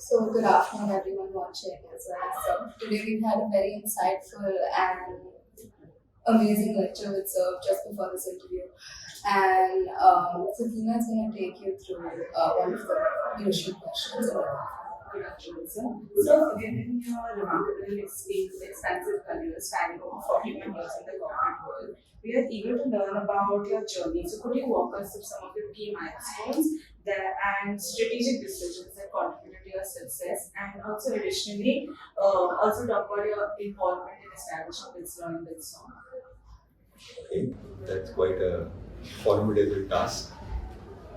So, good afternoon, everyone watching as well. So, today we've had a very insightful and amazing lecture with Serve just before this interview. And Sakina is going to take you through one of the usual questions. So, given your remarkable expansive career spanning over 41 years in the corporate world, we are eager to learn about your journey. So, could you walk us through some of your key milestones that, and strategic decisions that contributed to your success? And also, additionally, also talk about your involvement in establishing BITSoM and BITSoM. Okay, that's quite a formidable task.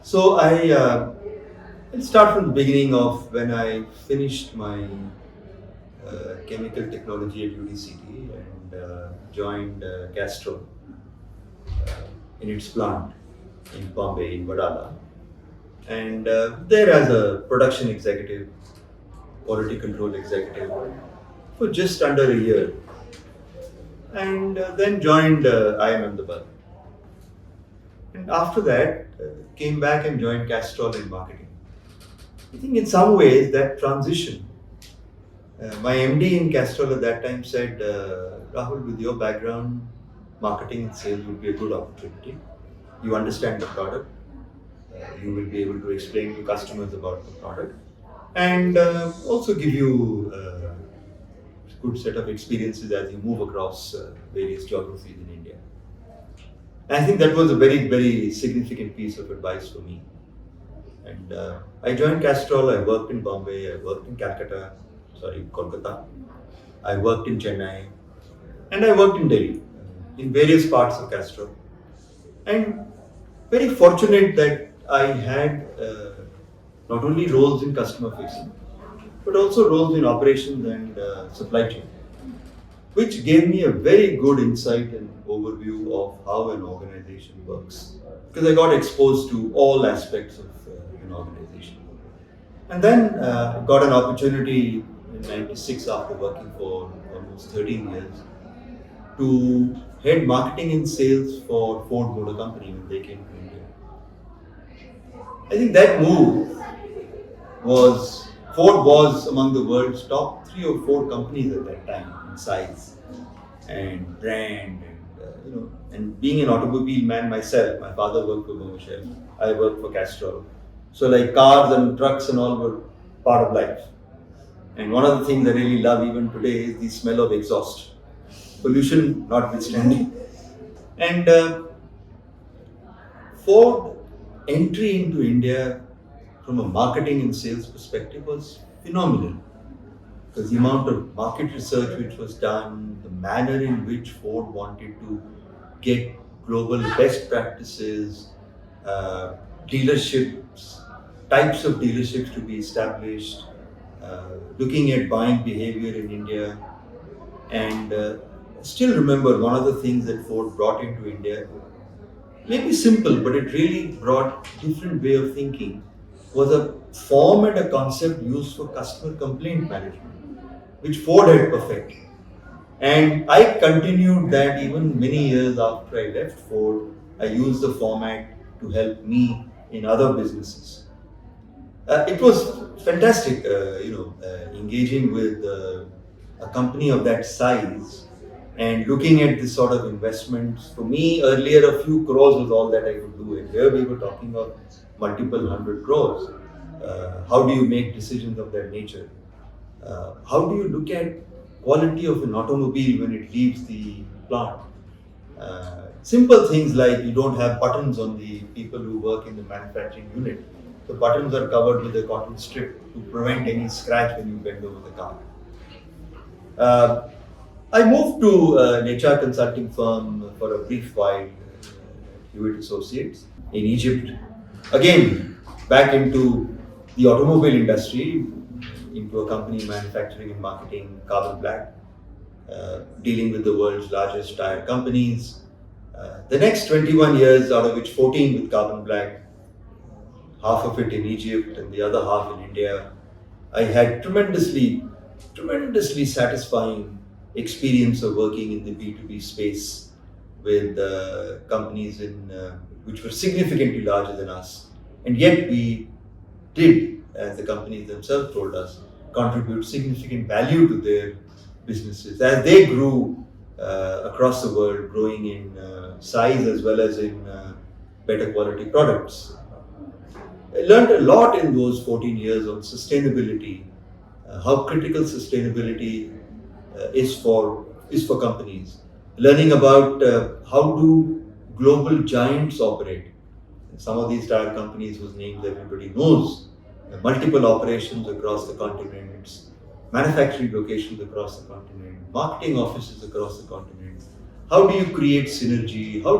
So I'll start from the beginning of when I finished my chemical technology at UDCT and joined Castrol in its plant in Bombay, in Vadala. And there as a production executive, quality control executive for just under a year. And then joined IM Ahmedabad. And after that, came back and joined Castrol in marketing. I think in some ways that transition, my MD in Castrol at that time said, Rahul, with your background, marketing and sales would be a good opportunity. You understand the product, you will be able to explain to customers about the product, and also give you a good set of experiences as you move across various geographies in India. I think that was a very, very significant piece of advice for me. And I joined Castrol, I worked in Bombay, I worked in Kolkata, I worked in Chennai, and I worked in Delhi, in various parts of Castrol. And very fortunate that I had not only roles in customer facing, but also roles in operations and supply chain, which gave me a very good insight and overview of how an organization works. Because I got exposed to all aspects of an organization. And then got an opportunity in '96 after working for almost 13 years to head marketing and sales for Ford Motor Company when they came to India. I think that move was, Ford was among the world's top 3 or 4 companies at that time in size and brand and being an automobile man myself, my father worked for Bombay, I worked for Castrol. So like cars and trucks and all were part of life. And one of the things I really love even today is the smell of exhaust, pollution notwithstanding. And Ford entry into India from a marketing and sales perspective was phenomenal. Because the amount of market research which was done, the manner in which Ford wanted to get global best practices, dealerships, types of dealerships to be established, looking at buying behavior in India. And still remember one of the things that Ford brought into India, maybe simple, but it really brought different way of thinking, was a form and a concept used for customer complaint management, which Ford had perfected. And I continued that even many years after I left Ford. I used the format to help me in other businesses. It was fantastic, engaging with a company of that size and looking at this sort of investments. For me, earlier a few crores was all that I could do, and here we were talking of multiple hundred crores. How do you make decisions of that nature? How do you look at quality of an automobile when it leaves the plant? Simple things like you don't have buttons on the people who work in the manufacturing unit. The buttons are covered with a cotton strip to prevent any scratch when you bend over the car. Uh, I moved to an HR consulting firm for a brief while, Hewitt Associates, in Egypt. Again, back into the automobile industry, into a company manufacturing and marketing carbon black, dealing with the world's largest tire companies. The next 21 years, out of which 14 with carbon black, half of it in Egypt and the other half in India, I had tremendously satisfying experience of working in the B2B space with companies which were significantly larger than us. And yet we did as the companies themselves told us, contribute significant value to their businesses as they grew across the world, growing in size as well as in better quality products. I learned a lot in those 14 years on sustainability, how critical sustainability is for companies. Learning about how do global giants operate. Some of these tire companies whose names everybody knows, multiple operations across the continents, manufacturing locations across the continent, marketing offices across the continent. How do you create synergy? How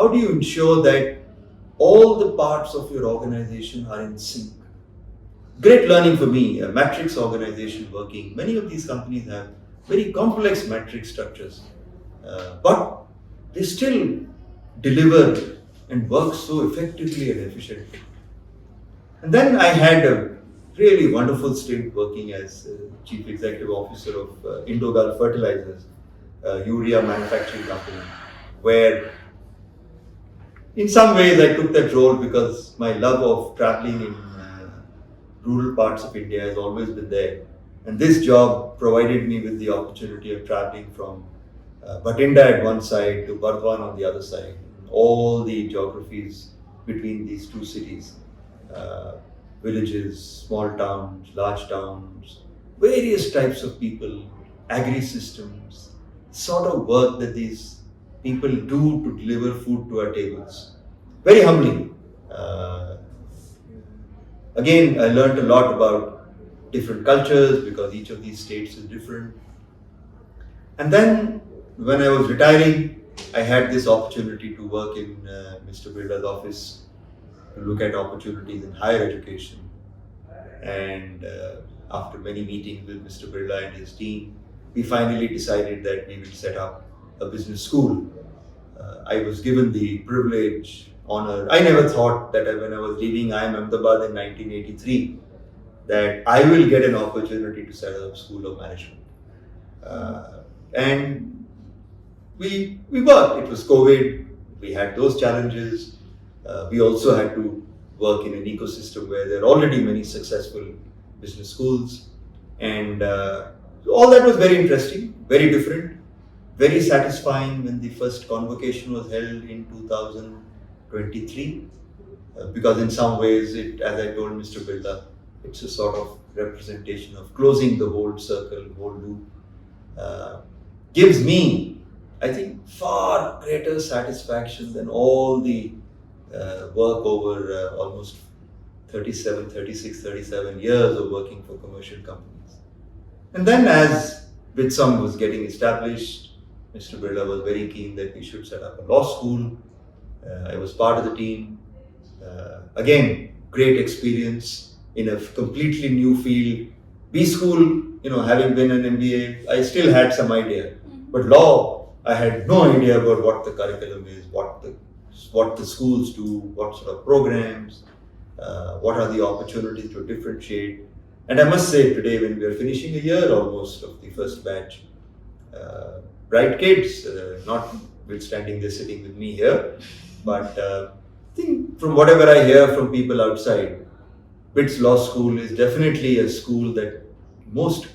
do you ensure that all the parts of your organization are in sync? Great learning for me, a matrix organization working. Many of these companies have very complex matrix structures, but they still deliver and work so effectively and efficiently. And then I had a really wonderful stint working as Chief Executive Officer of Indogal Fertilizers, a urea manufacturing company, where in some ways I took that role because my love of traveling in rural parts of India has always been there. And this job provided me with the opportunity of traveling from Bathinda at one side to Burdwan on the other side, all the geographies between these two cities, uh, villages, small towns, large towns, various types of people, agri systems, sort of work that these people do to deliver food to our tables. Very humbling. Uh, Again, I learned a lot about different cultures because each of these states is different. And then when I was retiring, I had this opportunity to work in Mr. Birla's office to look at opportunities in higher education. And after many meetings with Mr. Birla and his team, we finally decided that we would set up a business school. I was given the privilege, honor. I never thought that when I was leaving IIM Ahmedabad in 1983, that I will get an opportunity to set up a school of management. And we worked. It was COVID. We had those challenges. We also had to work in an ecosystem where there are already many successful business schools, and all that was very interesting, very different, very satisfying when the first convocation was held in 2023, because in some ways, as I told Mr. Birla, it's a sort of representation of closing the whole circle, whole loop. Uh, Gives me, I think, far greater satisfaction than all the work over almost 37, 36, 37 years of working for commercial companies. And then as BITSoM was getting established, Mr. Birla was very keen that we should set up a law school. I was part of the team. Again, great experience in a completely new field. B school, having been an MBA, I still had some idea. But law, I had no idea about what the curriculum is, what the schools do, what sort of programs, what are the opportunities to differentiate. And I must say today, when we are finishing a year almost of the first batch, bright kids, notwithstanding they're sitting with me here, but I think from whatever I hear from people outside, BITS Law School is definitely a school that most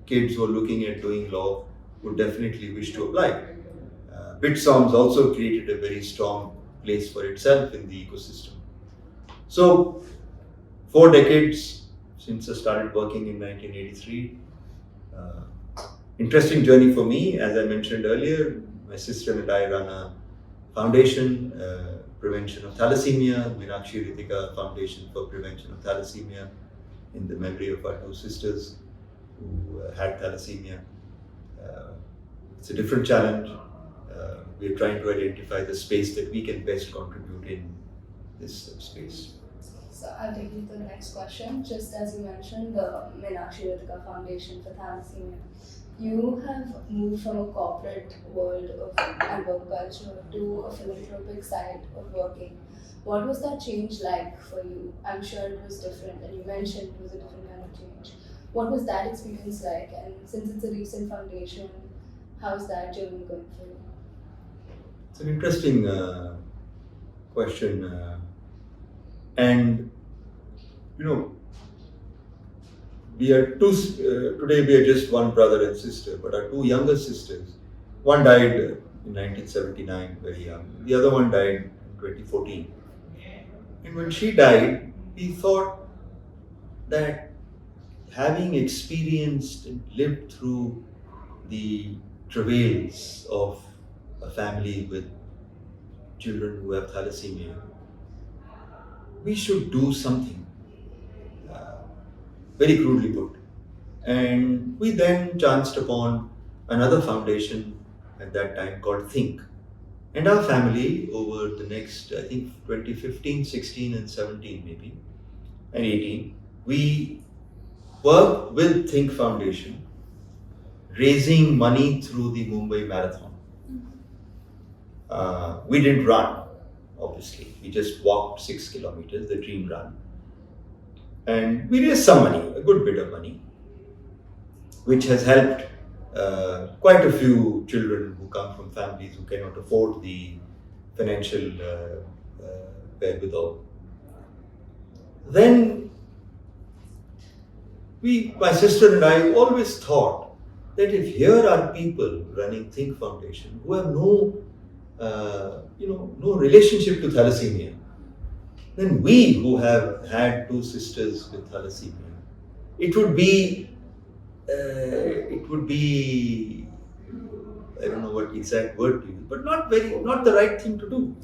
kids who are looking at doing law would definitely wish to apply. BITSoM's also created a very strong place for itself in the ecosystem. So, 4 decades since I started working in 1983. Interesting journey for me, as I mentioned earlier. My sister and I run a foundation, prevention of thalassemia, Meenakshi Ritika Foundation for Prevention of Thalassemia, in the memory of our two sisters who had thalassemia. It's a different challenge. We're trying to identify the space that we can best contribute in this space. So I'll take you to the next question. Just as you mentioned, the Meenakshi Ritika Foundation for Thalassemia, you have moved from a corporate world and work culture to a philanthropic side of working. What was that change like for you? I'm sure it was different, and you mentioned it was a different kind of change. What was that experience like? And since it's a recent foundation, how's that journey going for you? It's an interesting question. And, we are today we are just one brother and sister, but our two younger sisters, one died in 1979, very young. The other one died in 2014. And when she died, we thought that having experienced and lived through the travails of a family with children who have thalassemia, we should do something, uh, very crudely put. And we then chanced upon another foundation at that time called Think. And our family, over the next, I think 2015, 16, and 17, maybe, and 18, we worked with Think Foundation, raising money through the Mumbai Marathon. We didn't run, obviously. We just walked 6 kilometers, the dream run. And we raised some money, a good bit of money, which has helped quite a few children who come from families who cannot afford the financial wherewithal. Then my sister and I always thought that if here are people running Think Foundation who have no relationship to thalassemia, then we who have had two sisters with thalassemia, it would be, I don't know what exact word to use, but not the right thing to do.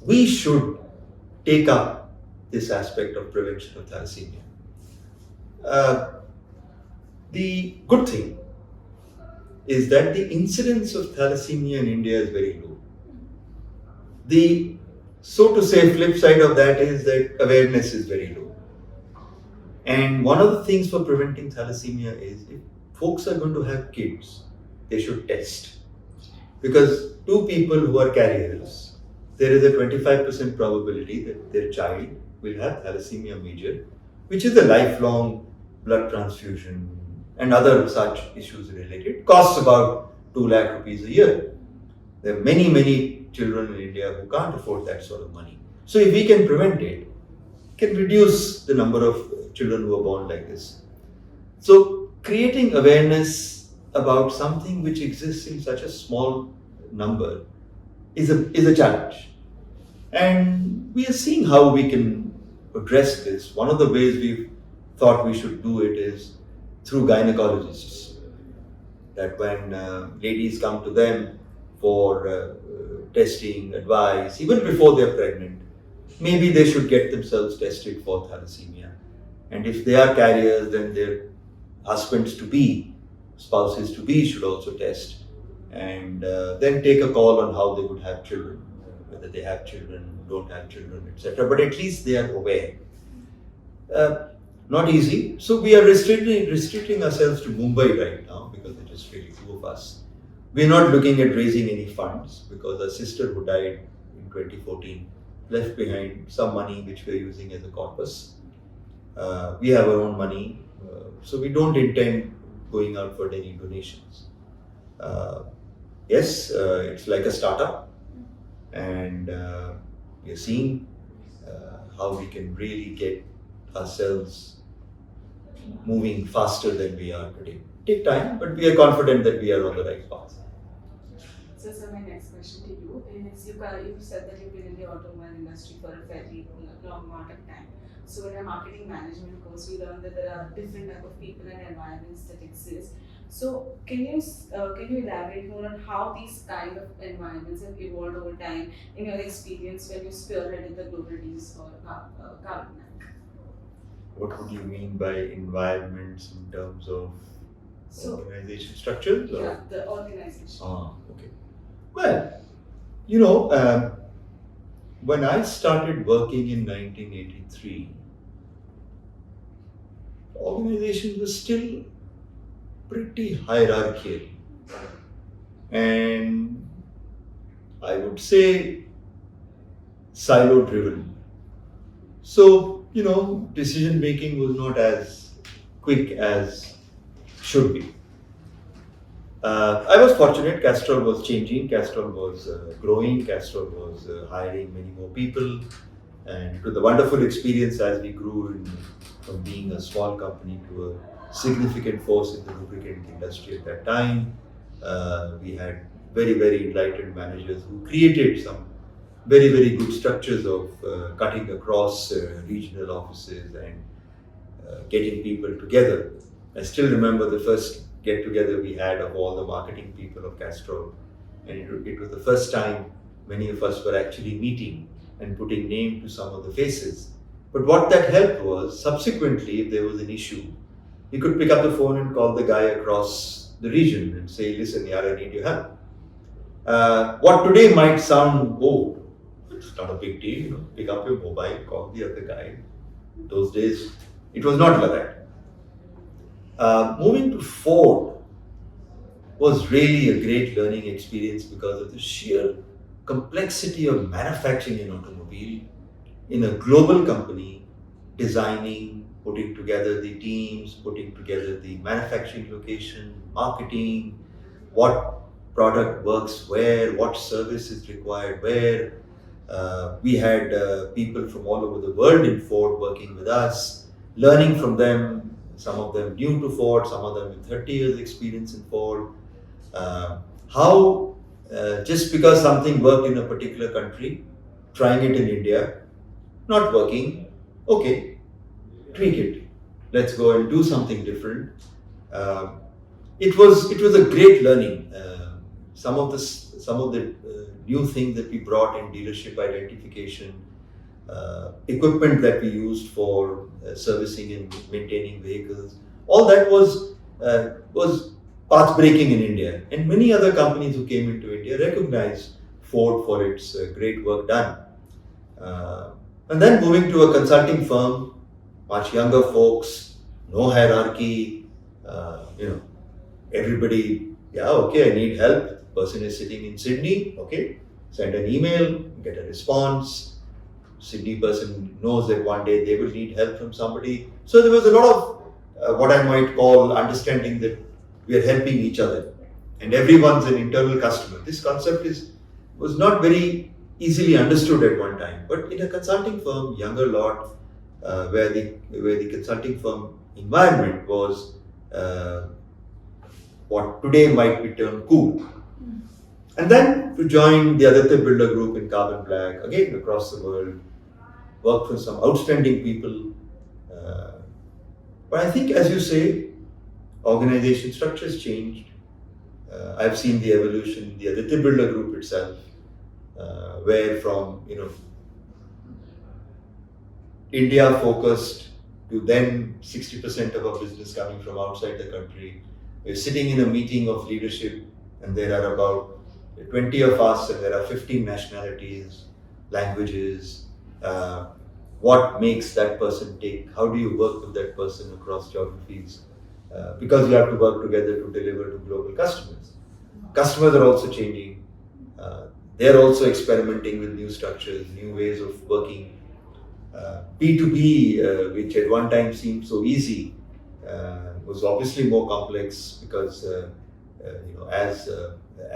We should take up this aspect of prevention of thalassemia. The good thing is that the incidence of thalassemia in India is very low. The, so to say, flip side of that is that awareness is very low. And one of the things for preventing thalassemia is if folks are going to have kids, they should test. Because two people who are carriers, there is a 25% probability that their child will have thalassemia major, which is a lifelong blood transfusion and other such issues related. Costs about 2 lakh rupees a year. There are many children in India who can't afford that sort of money. So if we can prevent it, can reduce the number of children who are born like this. So creating awareness about something which exists in such a small number is a challenge. And we are seeing how we can address this. One of the ways we've thought we should do it is through gynecologists. That when ladies come to them for testing, advice, even before they're pregnant, maybe they should get themselves tested for thalassemia. And if they are carriers, then their husbands to be, spouses to be should also test. And then take a call on how they would have children, whether they have children, don't have children, etc. But at least they are aware. Not easy. So we are restricting ourselves to Mumbai right now because it is really two of us. We are not looking at raising any funds because our sister who died in 2014 left behind some money which we are using as a corpus. We have our own money, so we don't intend going out for any donations. Yes, it's like a startup, and we are seeing how we can really get ourselves moving faster than we are today. Take time, but we are confident that we are on the right path. So, sir, my next question to you is you said that you've been in the automobile industry for a fairly long amount of time. So, in a marketing management course, we learned that there are different type of people and environments that exist. So, can you elaborate more on how these kind of environments have evolved over time in your experience when you spearheaded the global deals for carbon black? What would you mean by environments in terms of So, organization structures? Or? yeah, the organization. Okay. Well, when I started working in 1983, the organization was still pretty hierarchical. And I would say silo driven. So, decision making was not as quick as should be. I was fortunate. Castrol was changing. Castrol was growing. Castrol was hiring many more people, and it was a wonderful experience as we grew from being a small company to significant force in the lubricant industry at that time. We had very, very enlightened managers who created some very, very good structures of cutting across regional offices and getting people together. I still remember the first get together we had of all the marketing people of Castrol, and it was the first time many of us were actually meeting and putting name to some of the faces. But what that helped was subsequently, if there was an issue, you could pick up the phone and call the guy across the region and say, listen, yaar, I need your help. What today might sound, oh, it's not a big deal, pick up your mobile, call the other guy. Those days, it was not like that. Moving to Ford was really a great learning experience because of the sheer complexity of manufacturing an automobile in a global company, designing, putting together the teams, putting together the manufacturing location, marketing, what product works where, what service is required where. We had people from all over the world in Ford working with us, learning from them, some of them new to Ford, some of them with 30 years experience in Ford. How just because something worked in a particular country, trying it in India, not working, okay, tweak it. Let's go and do something different. It was a great learning. Some of the new things that we brought in dealership identification, equipment that we used for servicing and maintaining vehicles, all that was path breaking in India. And many other companies who came into India recognized Ford for its great work done. And then moving to a consulting firm, much younger folks, no hierarchy, everybody, yeah, okay, I need help. Person is sitting in Sydney, okay, send an email, get a response. Sydney person knows that one day they will need help from somebody. So there was a lot of what I might call understanding that we are helping each other and everyone's an internal customer. This concept was not very easily understood at one time, but in a consulting firm, younger lot, where the consulting firm environment was what today might be termed cool. And then to join the Aditya Birla Group in Carbon Black, again across the world, work for some outstanding people. But I think, as you say, organization structures changed. I've seen the evolution, the Aditya Birla Group itself, where from India focused to then 60% of our business coming from outside the country. We're sitting in a meeting of leadership, and there are about 20 of us, and there are 15 nationalities, languages. What makes that person tick? How do you work with that person across geographies? Because you have to work together to deliver to global customers. Customers are also changing. They're also experimenting with new structures, new ways of working. B2B, which at one time seemed so easy, was obviously more complex because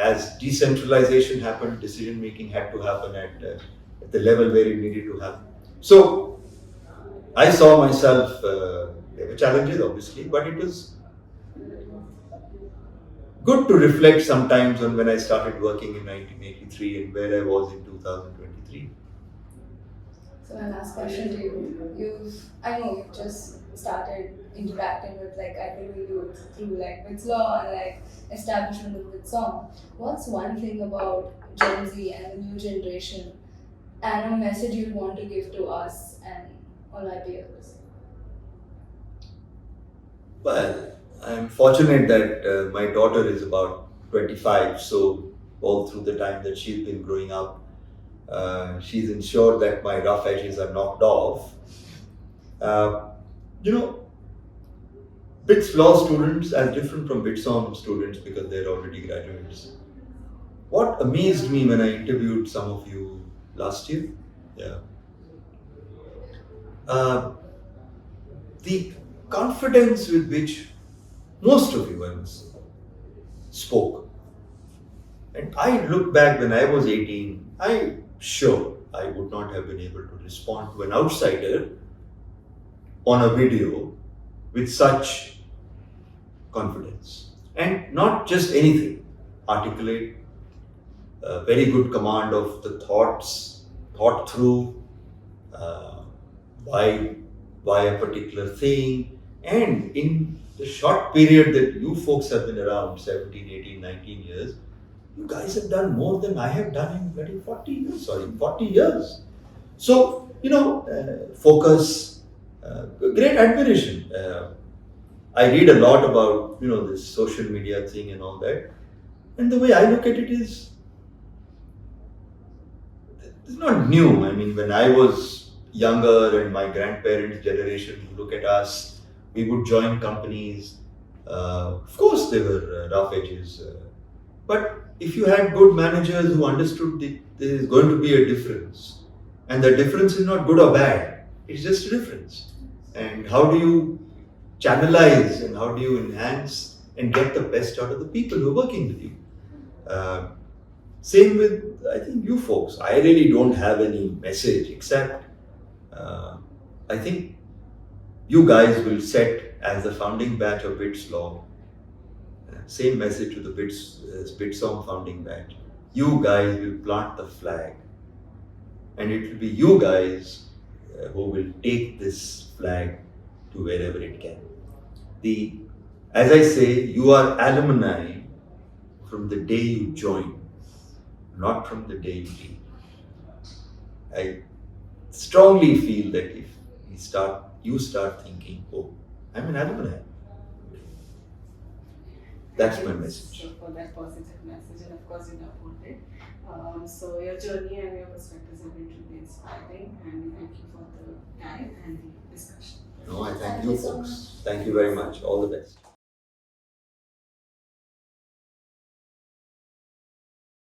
as decentralization happened, decision making had to happen at the level where it needed to happen. So I saw myself, there were challenges obviously, but it was good to reflect sometimes on when I started working in 1983 and where I was in 2023. So my last question to you, I know you've just started interacting with IPL youth through BITSlaw and establishment of BITSoM. What's one thing about Gen Z and the new generation and a message you'd want to give to us and all our peers? Well, I'm fortunate that my daughter is about 25, so all through the time that she's been growing up, she's ensured that my rough edges are knocked off. BITS law students are different from BITSoM students because they're already graduates. What amazed me when I interviewed some of you last year, the confidence with which most of you spoke. And I look back when I was 18, I'm sure I would not have been able to respond to an outsider on a video with such confidence. And not just anything, articulate, very good command of the thoughts, thought through, uh, why, why a particular thing. And in the short period that you folks have been around, 17, 18, 19 years, you guys have done more than I have done in bloody 40 years, 40 years. So, focus, great admiration. I read a lot about, this social media thing and all that. And the way I look at it is, it's not new. I mean, when I was younger and my grandparents' generation would look at us, we would join companies. Of course, there were rough edges. But if you had good managers who understood that there is going to be a difference, and the difference is not good or bad, it's just a difference. And how do you channelize and how do you enhance and get the best out of the people who are working with you? Same with, I think, you folks. I really don't have any message except I think you guys will set as the founding batch of BITSoM. Same message to the BITSoM founding batch. You guys will plant the flag, and it will be you guys who will take this flag to wherever it can. As I say, you are alumni from the day you join, not from the day you leave. I strongly feel that if you start thinking, oh, I'm an alumni. That's my message. So for that positive message, and of course you have put it. So your journey and your perspectives have been truly inspiring, and thank you for the time and the discussion. No, I thank Thank you you so folks. much. Thank you very much. All the best.